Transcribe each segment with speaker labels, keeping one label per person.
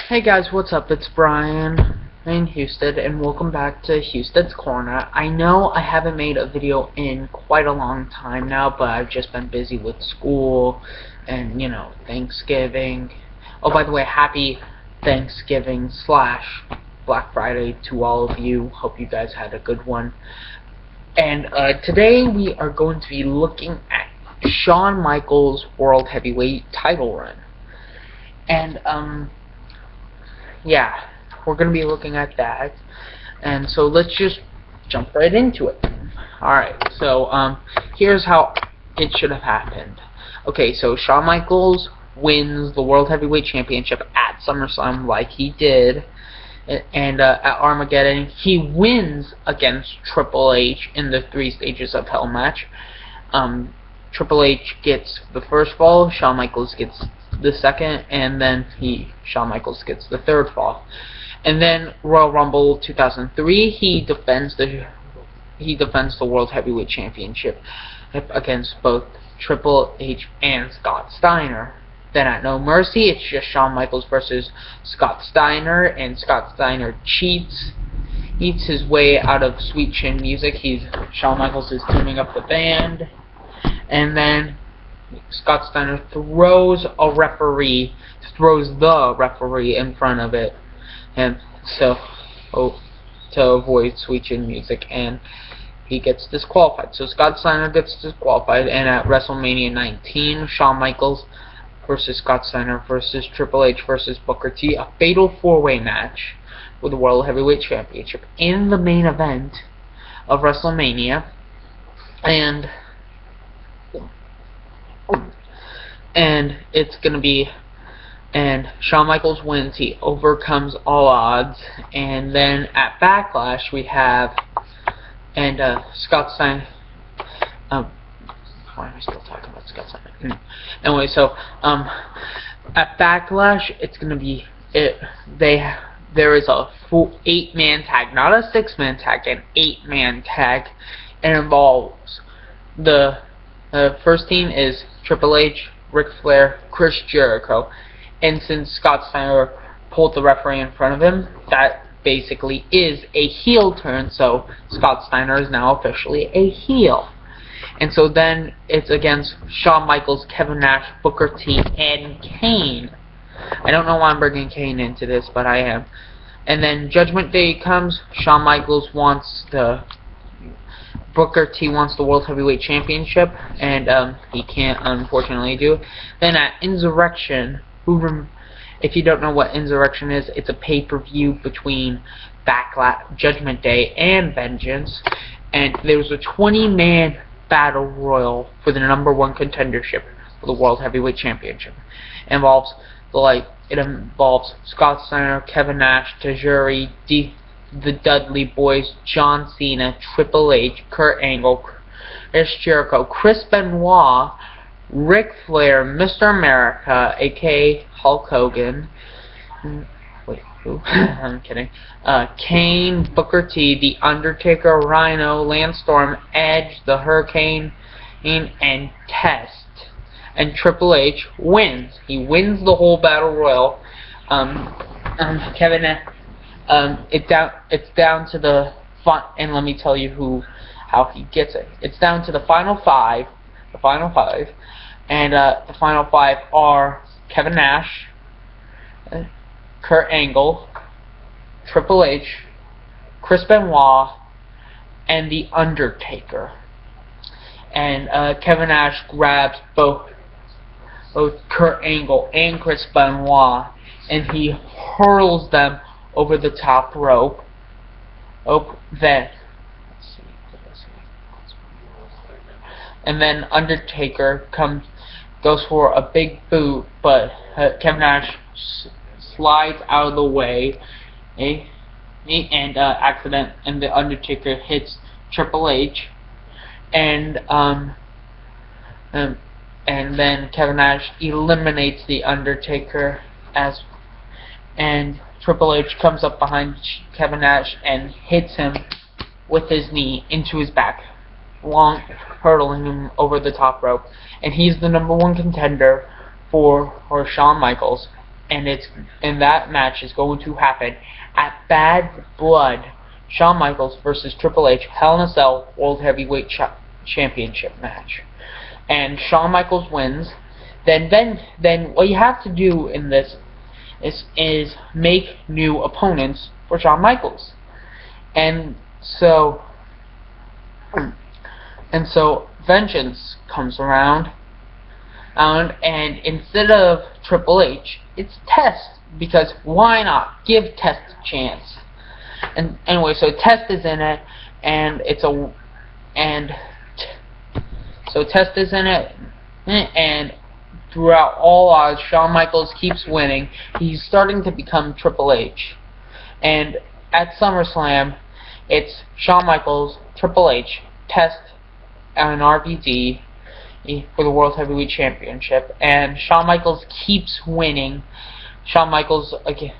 Speaker 1: Hey guys, what's up? It's Brian in Houston, and welcome back to Houston's Corner. I know I haven't made a video in quite a long time now, but I've just been busy with school and, Thanksgiving. Oh, by the way, happy Thanksgiving / Black Friday to all of you. Hope you guys had a good one. And today we are going to be looking at Shawn Michaels' World Heavyweight title run. And, yeah, we're going to be looking at that. And so let's just jump right into it. Alright, so here's how it should have happened. Okay, so Shawn Michaels wins the World Heavyweight Championship at SummerSlam like he did. And at Armageddon, he wins against Triple H in the 3 Stages of Hell match. Triple H gets the first fall, Shawn Michaels gets the second, and then Shawn Michaels gets the third fall. And then Royal Rumble 2003, he defends the World Heavyweight Championship against both Triple H and Scott Steiner. Then at No Mercy, it's just Shawn Michaels versus Scott Steiner, and Scott Steiner eats his way out of Sweet Chin Music. Shawn Michaels is tuning up the band, and then Scott Steiner throws the referee in front of it, and so to avoid Sweet Chin Music, and he gets disqualified. So Scott Steiner gets disqualified, and at WrestleMania 19, Shawn Michaels versus Scott Steiner versus Triple H versus Booker T, a fatal 4-way match for the World Heavyweight Championship in the main event of WrestleMania, and it's gonna be, and Shawn Michaels wins. He overcomes all odds, and then at Backlash we have, and Scott Steiner. Why am I still talking about Scott Steiner? Anyway, so at Backlash, it's gonna be there is a full 8-man tag, not a 6-man tag, an 8-man tag. It involves the first team is Triple H, Ric Flair, Chris Jericho, and since Scott Steiner pulled the referee in front of him, that basically is a heel turn, so Scott Steiner is now officially a heel. And so then it's against Shawn Michaels, Kevin Nash, Booker T, and Kane. I don't know why I'm bringing Kane into this, but I am. And then Judgment Day comes, Shawn Michaels Booker T wants the World Heavyweight Championship, and he can't, unfortunately, do it. Then at Insurrection, if you don't know what Insurrection is, it's a pay-per-view between Judgment Day and Vengeance, and there was a 20-man battle royal for the #1 contendership for the World Heavyweight Championship. It involves Scott Steiner, Kevin Nash, Tajiri, the Dudley Boys, John Cena, Triple H, Kurt Angle, Chris Jericho, Chris Benoit, Ric Flair, Mr. America, aka Hulk Hogan, wait, who? I'm kidding, Kane, Booker T, The Undertaker, Rhino, Lance Storm, Edge, the Hurricane, and Test. And Triple H wins. He wins the whole battle royal. It's down to the and let me tell you how he gets it. It's down to the final five. And the final 5 are Kevin Nash, Kurt Angle, Triple H, Chris Benoit, and The Undertaker. And Kevin Nash grabs both Kurt Angle and Chris Benoit, and he hurls them over the top rope. And then Undertaker goes for a big boot, but Kevin Nash slides out of the way, and the Undertaker hits Triple H, and then Kevin Nash eliminates the Undertaker and Triple H comes up behind Kevin Nash and hits him with his knee into his back, hurtling him over the top rope. And he's the #1 contender for Shawn Michaels. and that match is going to happen at Bad Blood. Shawn Michaels versus Triple H, Hell in a Cell World Heavyweight Championship match, and Shawn Michaels wins. Then what you have to do in this is make new opponents for Shawn Michaels, and so Vengeance comes around, and instead of Triple H, it's Test, because why not give Test a chance? And anyway, so Test is in it, Test is in it, and throughout all odds, Shawn Michaels keeps winning. He's starting to become Triple H, and at SummerSlam, it's Shawn Michaels, Triple H, Test, and RVD for the World Heavyweight Championship, and Shawn Michaels keeps winning. Shawn Michaels again,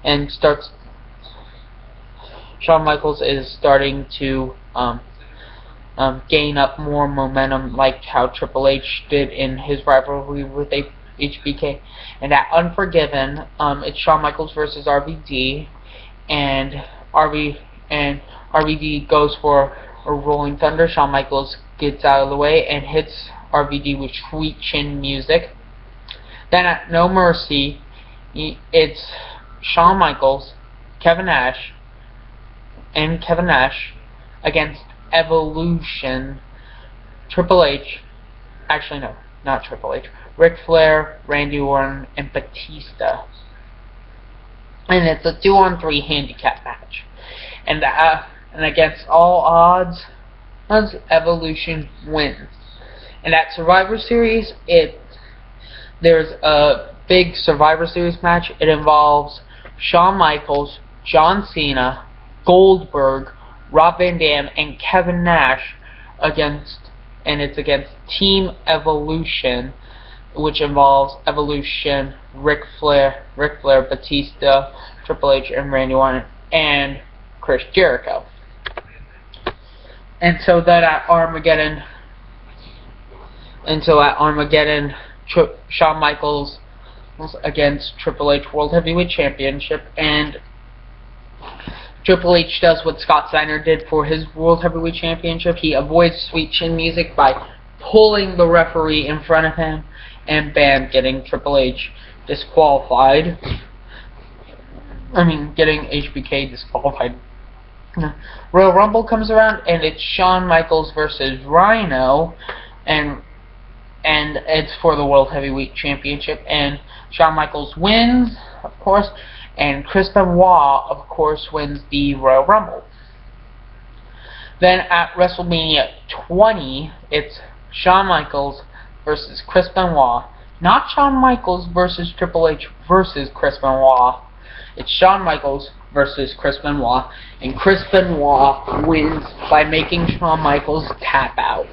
Speaker 1: and Shawn Michaels is starting to gain up more momentum, like how Triple H did in his rivalry with HBK. And at Unforgiven, it's Shawn Michaels versus RVD, and RVD goes for a Rolling Thunder. Shawn Michaels gets out of the way and hits RVD with Sweet Chin Music. Then at No Mercy, it's Shawn Michaels, Kevin Nash against Evolution, Triple H, actually no, not Triple H, Ric Flair, Randy Orton, and Batista. And it's a 2-on-3 handicap match. And against all odds, Evolution wins. And at Survivor Series, there's a big Survivor Series match. It involves Shawn Michaels, John Cena, Goldberg, Rob Van Dam, and Kevin Nash against Team Evolution, which involves Evolution, Ric Flair, Batista, Triple H, and Randy Orton, and Chris Jericho. And so then at Armageddon, Shawn Michaels against Triple H World Heavyweight Championship, and Triple H does what Scott Steiner did for his World Heavyweight Championship. He avoids Sweet Chin Music by pulling the referee in front of him, and bam, getting Triple H disqualified. Getting HBK disqualified. Royal Rumble comes around, and it's Shawn Michaels versus Rhino, and it's for the World Heavyweight Championship, and Shawn Michaels wins, of course, and Chris Benoit, of course, wins the Royal Rumble. Then at WrestleMania 20, it's Shawn Michaels versus Chris Benoit. Not Shawn Michaels versus Triple H versus Chris Benoit. It's Shawn Michaels versus Chris Benoit, and Chris Benoit wins by making Shawn Michaels tap out.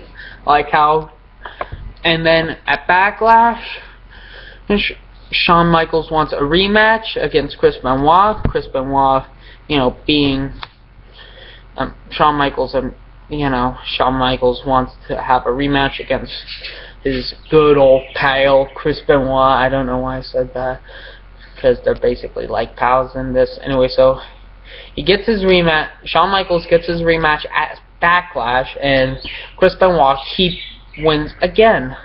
Speaker 1: And then at Backlash, Shawn Michaels wants a rematch against Chris Benoit. Chris Benoit, being Shawn Michaels, Shawn Michaels wants to have a rematch against his good old pal, Chris Benoit. I don't know why I said that, because they're basically like pals in this. Anyway, so he gets his rematch. Shawn Michaels gets his rematch at Backlash, and Chris Benoit, he wins again.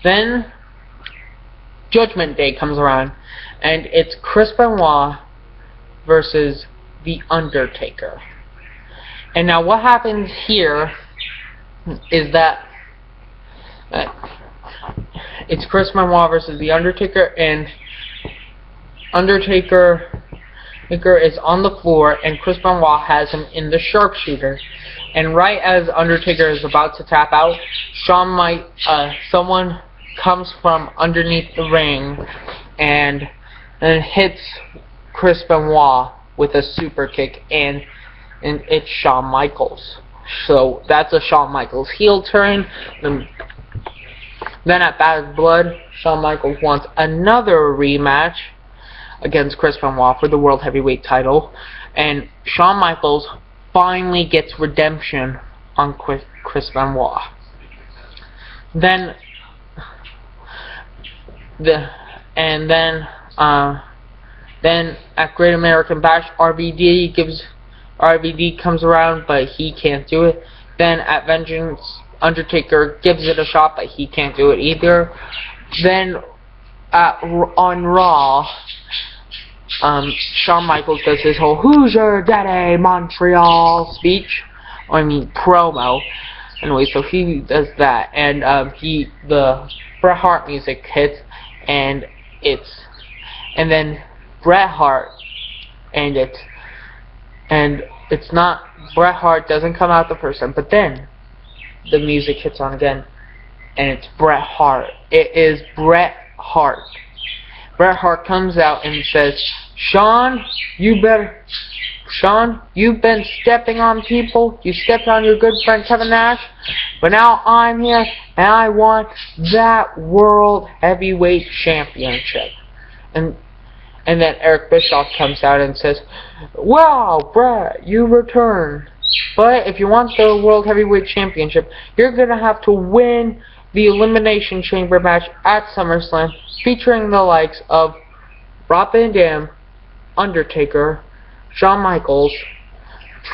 Speaker 1: Then Judgment Day comes around, and it's Chris Benoit versus The Undertaker. And now what happens here is that it's Chris Benoit versus The Undertaker, and Undertaker is on the floor, and Chris Benoit has him in the sharpshooter. And right as Undertaker is about to tap out, someone comes from underneath the ring and hits Chris Benoit with a super kick, and it's Shawn Michaels. So that's a Shawn Michaels heel turn. Then at Bad Blood, Shawn Michaels wants another rematch against Chris Benoit for the World Heavyweight title, and Shawn Michaels finally gets redemption on Chris Benoit. Then and then at Great American Bash, RVD comes around, but he can't do it. Then at Vengeance, Undertaker gives it a shot, but he can't do it either. Then on Raw, Shawn Michaels does his whole "Who's your daddy, Montreal" speech, promo. Anyway, so he does that, and the Bret Hart music hits, and then Bret Hart, and it's not Bret Hart doesn't come out the first time, but then the music hits on again, and it's Bret Hart. It is Bret Hart. Bret Hart comes out and says, Shawn, you've been stepping on people. You stepped on your good friend Kevin Nash, but now I'm here, and I want that World Heavyweight Championship. And then Eric Bischoff comes out and says, wow, Bret, you return. But if you want the World Heavyweight Championship, you're going to have to win the Elimination Chamber match at SummerSlam, featuring the likes of Rob Van Dam, Undertaker, Shawn Michaels,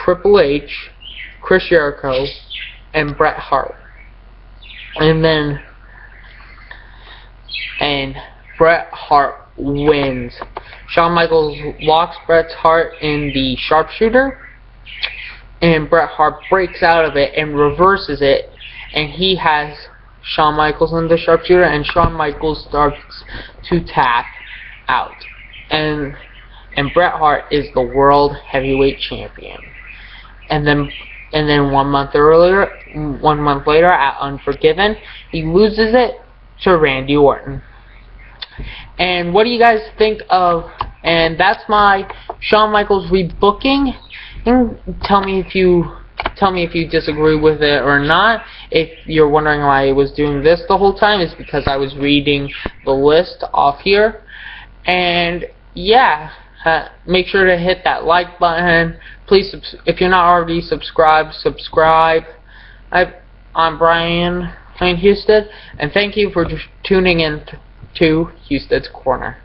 Speaker 1: Triple H, Chris Jericho, and Bret Hart. And Bret Hart wins. Shawn Michaels locks Bret Hart in the sharpshooter, and Bret Hart breaks out of it and reverses it, and he has Shawn Michaels in the sharpshooter, and Shawn Michaels starts to tap out. And Bret Hart is the World Heavyweight Champion. And then 1 month later at Unforgiven, he loses it to Randy Orton. And what do you guys think of? And that's my Shawn Michaels rebooking. And tell me if you disagree with it or not. If you're wondering why I was doing this the whole time, it's because I was reading the list off here. And yeah, make sure to hit that like button. Please, if you're not already subscribed, subscribe. I'm Brian Houston, and thank you for tuning in to Houston's Corner.